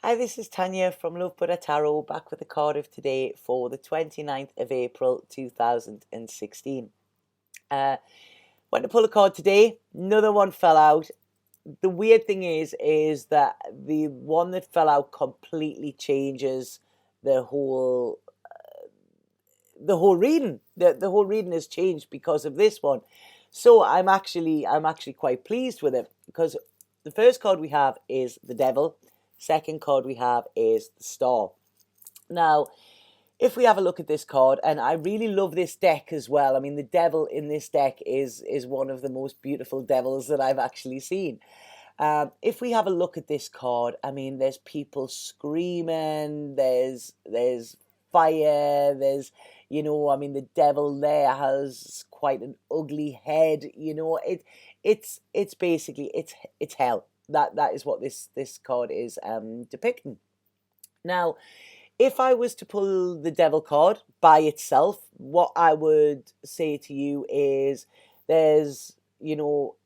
Hi, this is Tanya from Love Buddha Tarot, back with the card of today for the 29th of April 2016. Went to pull a card today, another one fell out. The weird thing is that the one that fell out completely changes the whole reading. The whole reading has changed because of this one. So I'm actually quite pleased with it, because the first card we have is the Devil. Second card we have is the Star. Now, if we have a look at this card, and I really love this deck as well. I mean, the Devil in this deck is one of the most beautiful devils that I've actually seen. If we have a look at this card, I mean, there's people screaming, there's fire, there's, I mean, the devil there has quite an ugly head, it's basically, it's hell. That is what this card is depicting. Now, if I was to pull the Devil card by itself, what I would say to you is there's,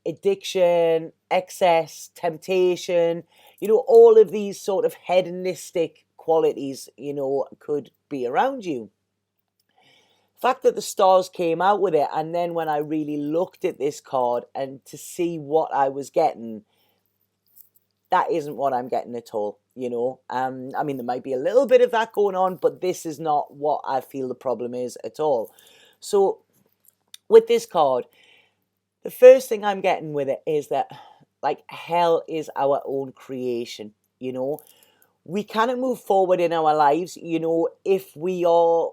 addiction, excess, temptation, all of these sort of hedonistic qualities, could be around you. The fact that the stars came out with it, and then when I really looked at this card and to see what I was getting, that isn't what I'm getting at all, I mean, there might be a little bit of that going on, but this is not what I feel the problem is at all. So with this card, the first thing I'm getting with it is that, like, hell is our own creation. We cannot move forward in our lives, if we are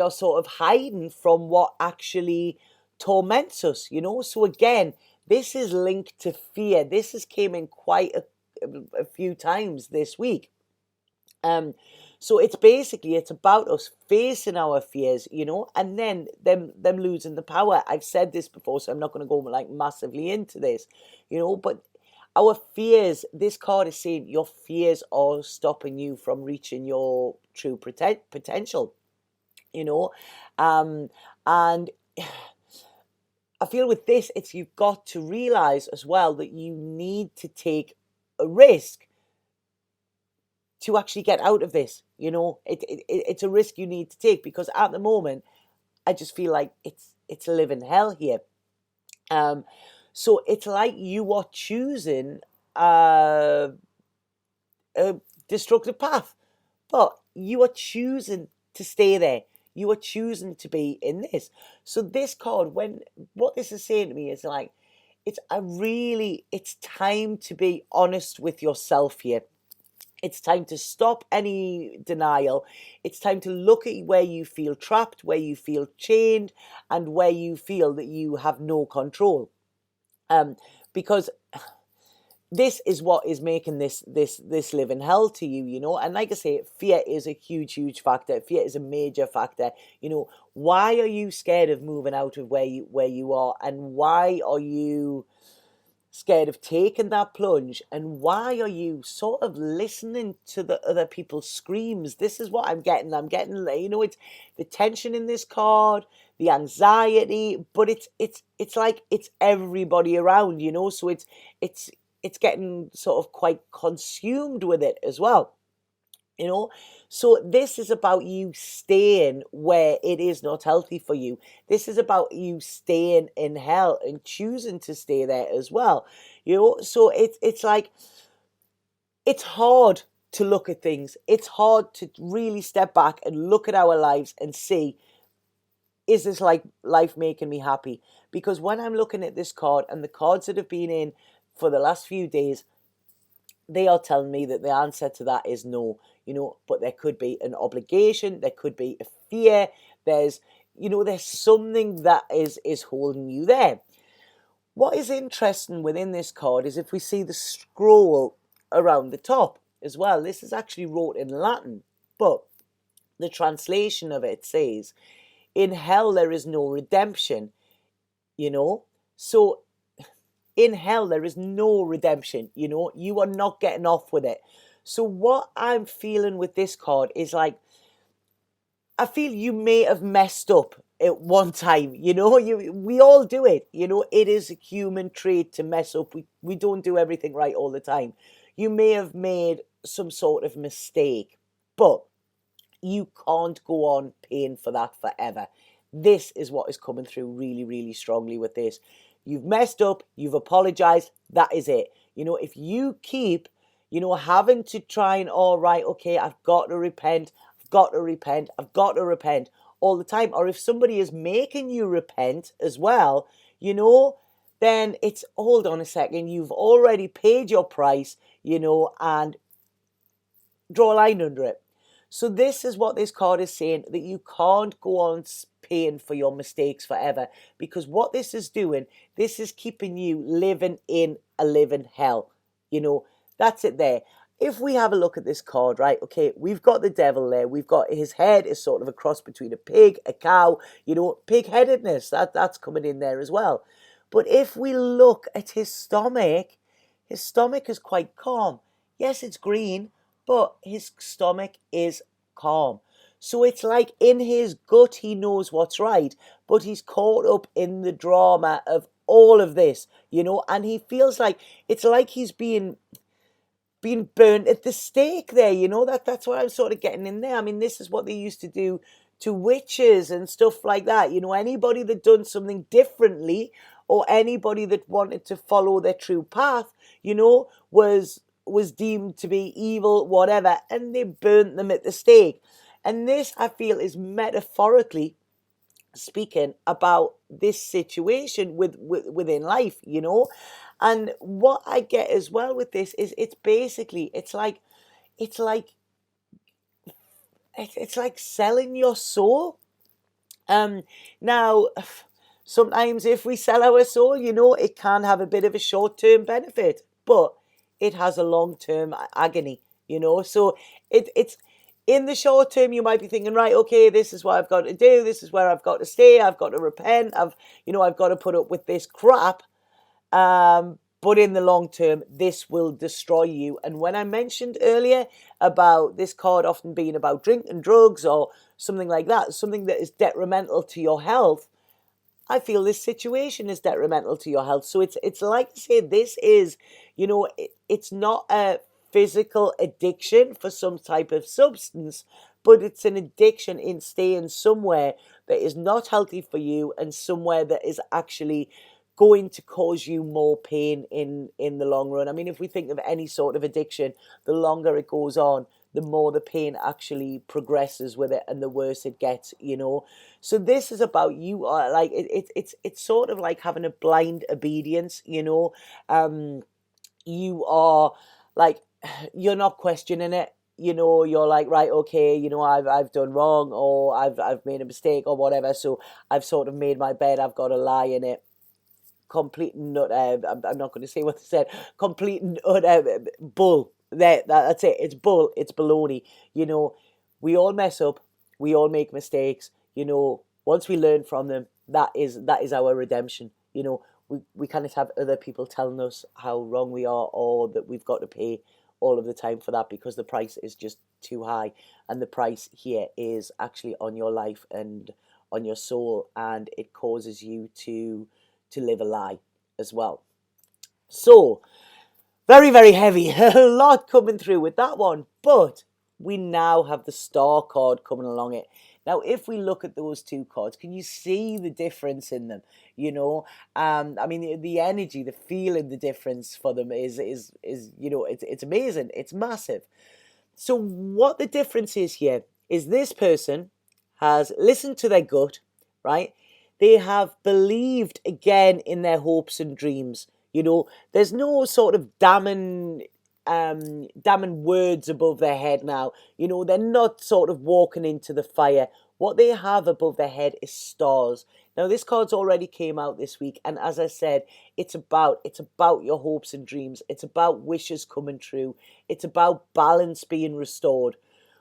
sort of hiding from what actually torments us, So again, this is linked to fear. This has came in quite a few times this week. So it's about us facing our fears, and then them losing the power. I've said this before, so I'm not going to go like massively into this, but our fears, this card is saying your fears are stopping you from reaching your true potential, and I feel with this, you've got to realize as well that you need to take a risk to actually get out of this. It's a risk you need to take, because at the moment, I just feel like it's a living hell here. So it's like you are choosing a destructive path, but you are choosing to stay there. You are choosing to be in this. So this card, what this is saying to me is like, it's time to be honest with yourself here. It's time to stop any denial. It's time to look at where you feel trapped, where you feel chained, and where you feel that you have no control. Because this is what is making this living hell to you, and like I say, fear is a huge factor. Fear is a major factor. Why are you scared of moving out of where you are, and why are you scared of taking that plunge, and why are you sort of listening to the other people's screams? This is what I'm getting, it's the tension in this card, the anxiety, but it's like it's everybody around, so it's getting sort of quite consumed with it as well. So this is about you staying where it is not healthy for you. This is about you staying in hell and choosing to stay there as well. So it's like, it's hard to look at things. It's hard to really step back and look at our lives and see, is this like life making me happy? Because when I'm looking at this card and the cards that have been in for the last few days, they are telling me that the answer to that is no, but there could be an obligation, there could be a fear, there's something that is holding you there. What is interesting within this card is if we see the scroll around the top as well. This is actually wrote in Latin, but the translation of it says, in hell there is no redemption, so in hell there is no redemption. You are not getting off with it. So what I'm feeling with this card is like, I feel you may have messed up at one time. We all do it. It is a human trait to mess up. We don't do everything right all the time. you may have made some sort of mistake, but you can't go on paying for that forever. This is what is coming through really, really strongly with this. You've messed up, you've apologized, that is it. If you keep, having to try and, all right, okay, I've got to repent, I've got to repent, I've got to repent all the time, or if somebody is making you repent as well, then it's, hold on a second, you've already paid your price, and draw a line under it. So this is what this card is saying, that you can't go on paying for your mistakes forever, because what this is doing, this is keeping you living in a living hell. That's it there. If we have a look at this card, right, okay, we've got the devil there. We've got his head is sort of a cross between a pig, a cow, pig-headedness. That's coming in there as well. But if we look at his stomach is quite calm. Yes, it's green, but his stomach is calm. So it's like in his gut, he knows what's right, but he's caught up in the drama of all of this, and he feels like, it's like he's being burnt at the stake there, that's what I'm sort of getting in there. I mean, this is what they used to do to witches and stuff like that. Anybody that done something differently, or anybody that wanted to follow their true path, was deemed to be evil, whatever, and they burnt them at the stake. And this, I feel, is metaphorically speaking about this situation within life, And what I get as well with this is, it's like selling your soul. Now, sometimes if we sell our soul, it can have a bit of a short-term benefit, but it has a long-term agony, So it's in the short term, you might be thinking, right, okay, this is what I've got to do. This is where I've got to stay. I've got to repent. I've got to put up with this crap. But in the long term, this will destroy you. And when I mentioned earlier about this card often being about drink and drugs or something like that, something that is detrimental to your health, I feel this situation is detrimental to your health. So it's like I say, this is, it's not a physical addiction for some type of substance, but it's an addiction in staying somewhere that is not healthy for you, and somewhere that is actually going to cause you more pain in the long run. I mean, if we think of any sort of addiction, the longer it goes on, the more the pain actually progresses with it, and the worse it gets, So this is about, you are like, it's sort of like having a blind obedience, you are like, you're not questioning it, you're like, right, okay, I've done wrong, or I've made a mistake or whatever, so I've sort of made my bed, I've got to lie in it. Complete nut. I'm not going to say what they said. Complete nut. Bull. That's it. It's bull. It's baloney. We all mess up. We all make mistakes. Once we learn from them, that is our redemption. We kind of have other people telling us how wrong we are, or that we've got to pay all of the time for that, because the price is just too high. And the price here is actually on your life and on your soul, and it causes you to live a lie as well. So, very, very heavy. A lot coming through with that one. But we now have the star card coming along it. Now, if we look at those two cards, can you see the difference in them? I mean, the energy, the feeling, the difference for them is it's amazing. It's massive. So what the difference is here is, this person has listened to their gut, right? They have believed again in their hopes and dreams. There's no sort of damning words above their head now. They're not sort of walking into the fire. What they have above their head is stars. Now, this card's already came out this week, and as I said, it's about your hopes and dreams. It's about wishes coming true. It's about balance being restored.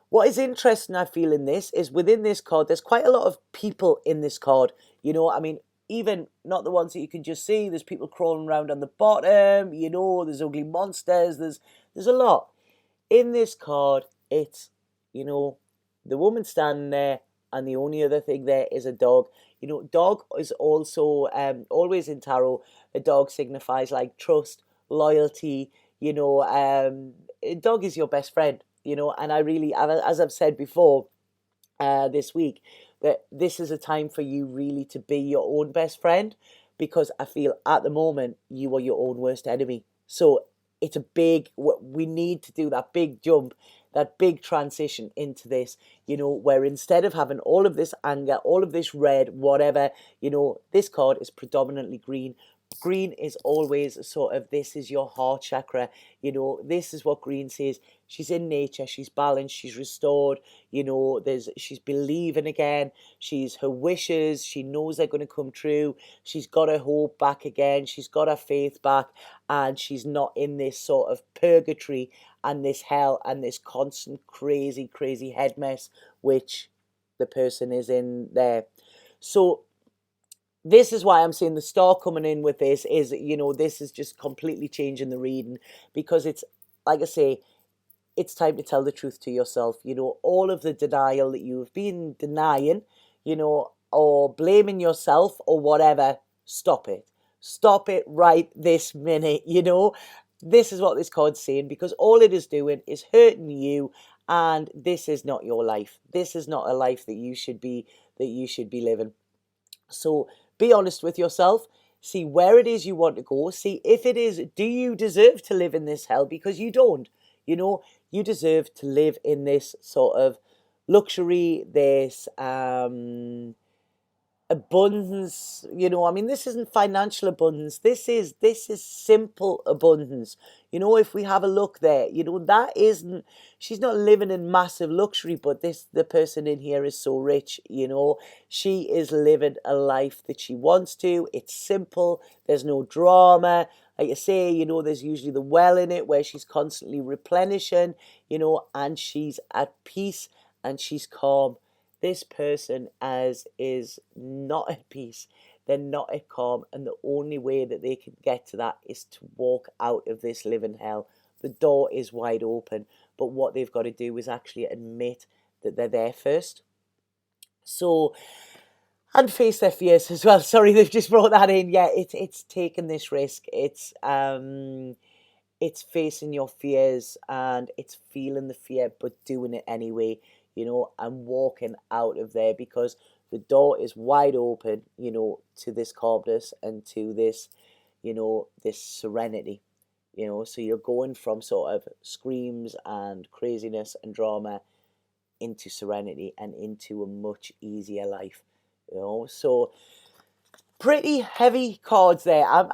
What is interesting, I feel, in this is, within this card, there's quite a lot of people in this card. I mean, even not the ones that you can just see. There's people crawling around on the bottom. There's ugly monsters. There's a lot. In this card, it's, the woman standing there, and the only other thing there is a dog. Dog is also, always in tarot, a dog signifies like trust, loyalty, A dog is your best friend, and I really, as I've said before, this week, that this is a time for you really to be your own best friend, because I feel at the moment you are your own worst enemy. So it's a big, we need to do that big jump, that big transition into this, where instead of having all of this anger, all of this red, whatever, this card is predominantly green. Green is always sort of, this is your heart chakra. This is what green says. She's in nature, she's balanced, she's restored. She's believing again. She's her wishes, she knows they're going to come true. She's got her hope back again, she's got her faith back, and she's not in this sort of purgatory and this hell and this constant crazy head mess which the person is in there. So this is why I'm saying the star coming in with this is, this is just completely changing the reading, because it's, like I say, it's time to tell the truth to yourself. All of the denial that you've been denying, or blaming yourself or whatever, stop it. Stop it right this minute. This is what this card's saying, because all it is doing is hurting you, and this is not your life. This is not a life that you should be living. So be honest with yourself. See where it is you want to go. See if it is, do you deserve to live in this hell? Because you don't. You deserve to live in this sort of luxury, this abundance. This isn't financial abundance. This is simple abundance. If we have a look there, that isn't, she's not living in massive luxury, but the person in here is so rich. She is living a life that she wants to. It's simple. There's no drama. Like I say, there's usually the well in it where she's constantly replenishing, and she's at peace and she's calm. This person is not at peace. They're not at calm, and the only way that they can get to that is to walk out of this living hell. The door is wide open, but what they've got to do is actually admit that they're there first. So, and face their fears as well. Sorry, they've just brought that in. Yeah, it's taking this risk. It's facing your fears, and it's feeling the fear but doing it anyway, and walking out of there, because the door is wide open, to this calmness and to this, this serenity, so you're going from sort of screams and craziness and drama into serenity and into a much easier life, so pretty heavy cards there. I'm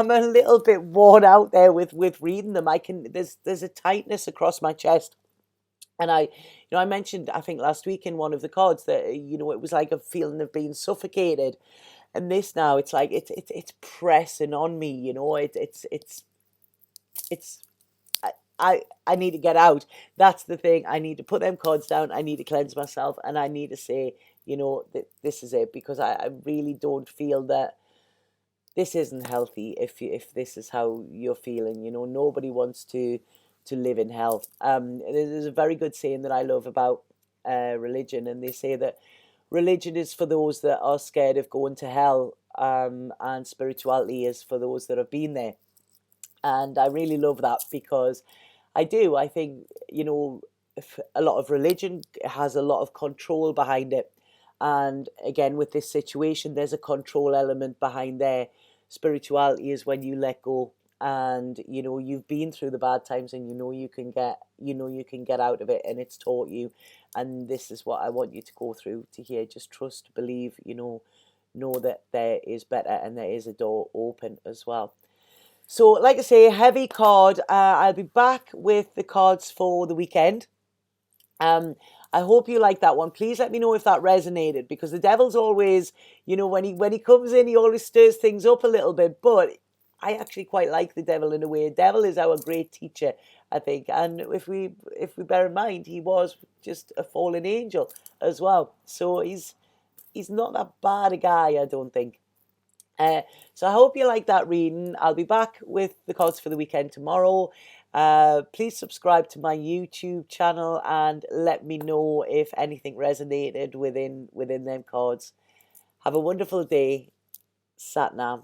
a little bit worn out there with reading them. There's a tightness across my chest, and I mentioned, I think last week in one of the cards, that it was like a feeling of being suffocated, and this now, it's like it's pressing on me. It's I need to get out. That's the thing. I need to put them cards down. I need to cleanse myself, and I need to say, that this is it, because I really don't feel that this isn't healthy. If this is how you're feeling, nobody wants to live in hell. There's a very good saying that I love about religion, and they say that religion is for those that are scared of going to hell, and spirituality is for those that have been there. And I really love that, because I do. I think, a lot of religion has a lot of control behind it. And again, with this situation, there's a control element behind there. Spirituality is when you let go, and you've been through the bad times, and you can get out of it, and it's taught you. And this is what I want you to go through to hear. Just trust, believe, know that there is better, and there is a door open as well. So, like I say, heavy card. I'll be back with the cards for the weekend. I hope you like that one. Please let me know if that resonated, because the devil's always, when he comes in, he always stirs things up a little bit. But I actually quite like the devil in a way. The devil is our great teacher, I think. And if we bear in mind, he was just a fallen angel as well. So he's not that bad a guy, I don't think. So I hope you like that reading. I'll be back with the cards for the weekend tomorrow. Please subscribe to my YouTube channel and let me know if anything resonated within them cards. Have a wonderful day. Sat Nam.